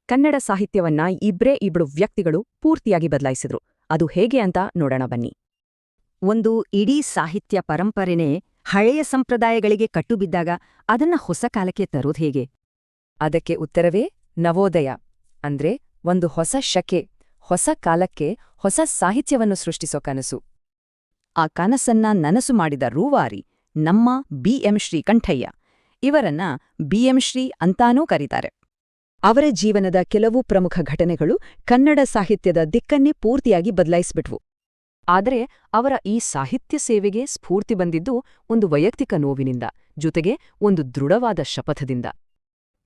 ಕನ್ನಡ ಸಾಹಿತ್ಯವನ್ನ ಇಬ್ರು ವ್ಯಕ್ತಿಗಳು ಪೂರ್ತಿಯಾಗಿ ಬದಲಾಯಿಸಿದ್ರು. ಅದು ಹೇಗೆ ಅಂತ ನೋಡೋಣ ಬನ್ನಿ. ಒಂದು ಇಡೀ ಸಾಹಿತ್ಯ ಪರಂಪರೆನೇ ಹಳೆಯ ಸಂಪ್ರದಾಯಗಳಿಗೆ ಕಟ್ಟುಬಿದ್ದಾಗ ಅದನ್ನ ಹೊಸ ಕಾಲಕ್ಕೆ ತರೋದು ಹೇಗೆ? ಅದಕ್ಕೆ ಉತ್ತರವೇ ನವೋದಯ. ಅಂದ್ರೆ ಒಂದು ಹೊಸ ಶಕೆ, ಹೊಸ ಕಾಲಕ್ಕೆ ಹೊಸ ಸಾಹಿತ್ಯವನ್ನು ಸೃಷ್ಟಿಸೋ ಕನಸು. ಆ ಕನಸನ್ನ ನನಸು ಮಾಡಿದ ರೂವಾರಿ ನಮ್ಮ ಬಿ.ಎಂ. ಶ್ರೀಕಂಠಯ್ಯ. ಇವರನ್ನ ಬಿ.ಎಂ. ಶ್ರೀ ಅಂತಾನೂ ಕರೀತಾರೆ. ಅವರ ಜೀವನದ ಕೆಲವು ಪ್ರಮುಖ ಘಟನೆಗಳು ಕನ್ನಡ ಸಾಹಿತ್ಯದ ದಿಕ್ಕನ್ನೇ ಪೂರ್ತಿಯಾಗಿ ಬದಲಾಯಿಸ್ಬಿಟ್ವು. ಆದರೆ ಅವರ ಈ ಸಾಹಿತ್ಯ ಸೇವೆಗೆ ಸ್ಫೂರ್ತಿ ಬಂದಿದ್ದು ಒಂದು ವೈಯಕ್ತಿಕ ನೋವಿನಿಂದ, ಜೊತೆಗೆ ಒಂದು ದೃಢವಾದ ಶಪಥದಿಂದ.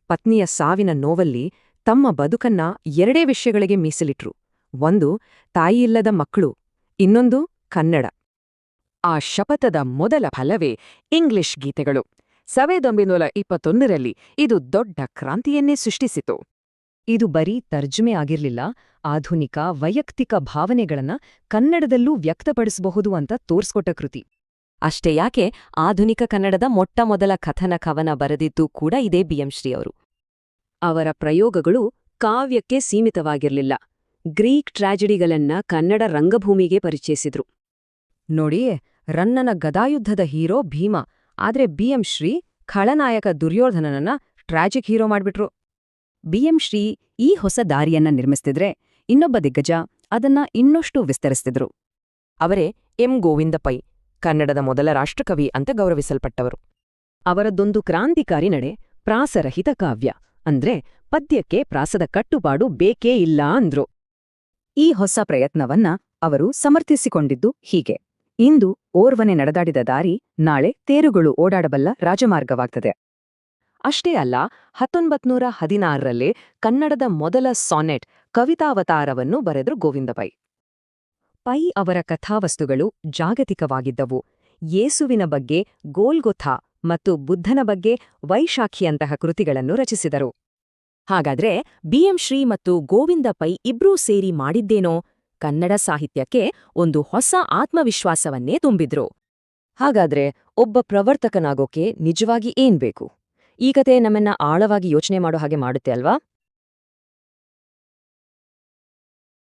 ಪತ್ನಿಯ ಸಾವಿನ ನೋವಲ್ಲಿ ತಮ್ಮ ಬದುಕನ್ನ ಎರಡೇ ವಿಷಯಗಳಿಗೆ ಮೀಸಲಿಟ್ರು. ಒಂದು, ತಾಯಿಯಿಲ್ಲದ ಮಕ್ಕಳು, ಇನ್ನೊಂದು ಕನ್ನಡ. ಆ ಶಪಥದ ಮೊದಲ ಫಲವೇ ಇಂಗ್ಲಿಷ್ ಗೀತೆಗಳು. 1921ರಲ್ಲಿ ಇದು ದೊಡ್ಡ ಕ್ರಾಂತಿಯನ್ನೇ ಸೃಷ್ಟಿಸಿತು. ಇದು ಬರೀ ತರ್ಜುಮೆ ಆಗಿರ್ಲಿಲ್ಲ, ಆಧುನಿಕ ವೈಯಕ್ತಿಕ ಭಾವನೆಗಳನ್ನ ಕನ್ನಡದಲ್ಲೂ ವ್ಯಕ್ತಪಡಿಸಬಹುದು ಅಂತ ತೋರ್ಸ್ಕೊಟ್ಟ ಕೃತಿ. ಅಷ್ಟೇ ಯಾಕೆ, ಆಧುನಿಕ ಕನ್ನಡದ ಮೊಟ್ಟಮೊದಲ ಕಥನ ಕವನ ಬರೆದಿದ್ದು ಕೂಡ ಇದೇ ಬಿ.ಎಂ. ಶ್ರೀ ಅವರು. ಅವರ ಪ್ರಯೋಗಗಳು ಕಾವ್ಯಕ್ಕೆ ಸೀಮಿತವಾಗಿರಲಿಲ್ಲ. ಗ್ರೀಕ್ ಟ್ರಾಜಿಡಿಗಳನ್ನ ಕನ್ನಡ ರಂಗಭೂಮಿಗೆ ಪರಿಚಯಿಸಿದ್ರು. ನೋಡಿ, ರನ್ನನ ಗದಾಯುದ್ಧದ ಹೀರೋ ಭೀಮ, ಆದ್ರೆ ಬಿ.ಎಂ. ಶ್ರೀ ಖಳನಾಯಕ ದುರ್ಯೋಧನನನ್ನ ಟ್ರಾಜಿಕ್ ಹೀರೋ ಮಾಡ್ಬಿಟ್ರು. ಬಿ.ಎಂ. ಶ್ರೀ ಈ ಹೊಸ ದಾರಿಯನ್ನ ನಿರ್ಮಿಸ್ತಿದ್ರೆ, ಇನ್ನೊಬ್ಬ ದಿಗ್ಗಜ ಅದನ್ನ ಇನ್ನಷ್ಟು ವಿಸ್ತರಿಸ್ತಿದ್ರು. ಅವರೇ ಎಂ. ಗೋವಿಂದ ಪೈ, ಕನ್ನಡದ ಮೊದಲ ರಾಷ್ಟ್ರಕವಿ ಅಂತ ಗೌರವಿಸಲ್ಪಟ್ಟವರು. ಅವರದೊಂದು ಕ್ರಾಂತಿಕಾರಿ ನಡೆ ಪ್ರಾಸರಹಿತ ಕಾವ್ಯ, ಅಂದ್ರೆ ಪದ್ಯಕ್ಕೆ ಪ್ರಾಸದ ಕಟ್ಟುಪಾಡು ಬೇಕೇ ಇಲ್ಲ ಅಂದ್ರು. ಈ ಹೊಸ ಪ್ರಯತ್ನವನ್ನ ಅವರು ಸಮರ್ಥಿಸಿಕೊಂಡಿದ್ದು ಹೀಗೆ: ಇಂದು ಓರ್ವನೆ ನಡೆದಾಡಿದ ದಾರಿ ನಾಳೆ ತೇರುಗಳು ಓಡಾಡಬಲ್ಲ ರಾಜಮಾರ್ಗವಾಗ್ತದೆ. ಅಷ್ಟೇ ಅಲ್ಲ, 1916ರಲ್ಲೇ ಕನ್ನಡದ ಮೊದಲ ಸಾನೆಟ್ ಕವಿತಾವತಾರವನ್ನು ಬರೆದ್ರು ಗೋವಿಂದ ಪೈ. ಪೈ ಅವರ ಕಥಾವಸ್ತುಗಳು ಜಾಗತಿಕವಾಗಿದ್ದವು. ಯೇಸುವಿನ ಬಗ್ಗೆ ಗೋಲ್ಗೊಥಾ ಮತ್ತು ಬುದ್ಧನ ಬಗ್ಗೆ ವೈಶಾಖಿಯಂತಹ ಕೃತಿಗಳನ್ನು ರಚಿಸಿದರು. ಹಾಗಾದ್ರೆ ಬಿ.ಎಂ. ಶ್ರೀ ಮತ್ತು ಗೋವಿಂದ ಪೈ ಇಬ್ರೂ ಸೇರಿ ಮಾಡಿದ್ದೇನೋ? ಕನ್ನಡ ಸಾಹಿತ್ಯಕ್ಕೆ ಒಂದು ಹೊಸ ಆತ್ಮವಿಶ್ವಾಸವನ್ನೇ ತುಂಬಿದ್ರು. ಹಾಗಾದ್ರೆ ಒಬ್ಬ ಪ್ರವರ್ತಕನಾಗೋಕೆ ನಿಜವಾಗಿ ಏನ್ ಬೇಕು? ಈ ಕತೆ ನಮ್ಮನ್ನ ಆಳವಾಗಿ ಯೋಚನೆ ಮಾಡೋ ಹಾಗೆ ಮಾಡುತ್ತೆ ಅಲ್ವಾ?